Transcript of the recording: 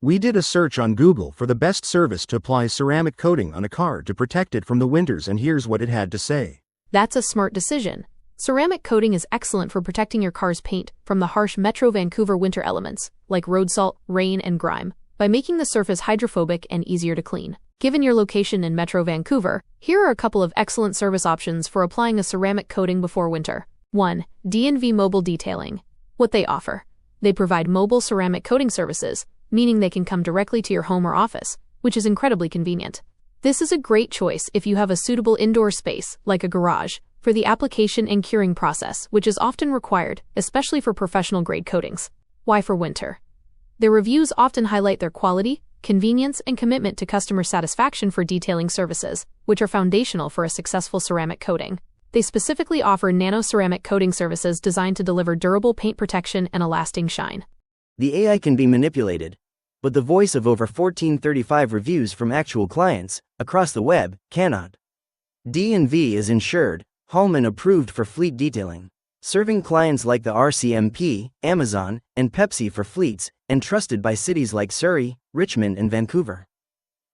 We did a search on Google for the best service to apply ceramic coating on a car to protect it from the winters, and here's what it had to say. That's a smart decision. Ceramic coating is excellent for protecting your car's paint from the harsh Metro Vancouver winter elements, like road salt, rain, and grime, by making the surface hydrophobic and easier to clean. Given your location in Metro Vancouver, here are a couple of excellent service options for applying a ceramic coating before winter. 1. D&V Mobile Detailing. What they offer. They provide mobile ceramic coating services, meaning they can come directly to your home or office, which is incredibly convenient. This is a great choice if you have a suitable indoor space, like a garage, for the application and curing process, which is often required, especially for professional-grade coatings. Why for winter? Their reviews often highlight their quality, convenience, and commitment to customer satisfaction for detailing services, which are foundational for a successful ceramic coating. They specifically offer nano ceramic coating services designed to deliver durable paint protection and a lasting shine. The AI can be manipulated, but the voice of over 1435 reviews from actual clients across the web cannot. D&V is insured, Hallman approved for fleet detailing, serving clients like the RCMP, Amazon, and Pepsi for fleets, and trusted by cities like Surrey, Richmond, and Vancouver.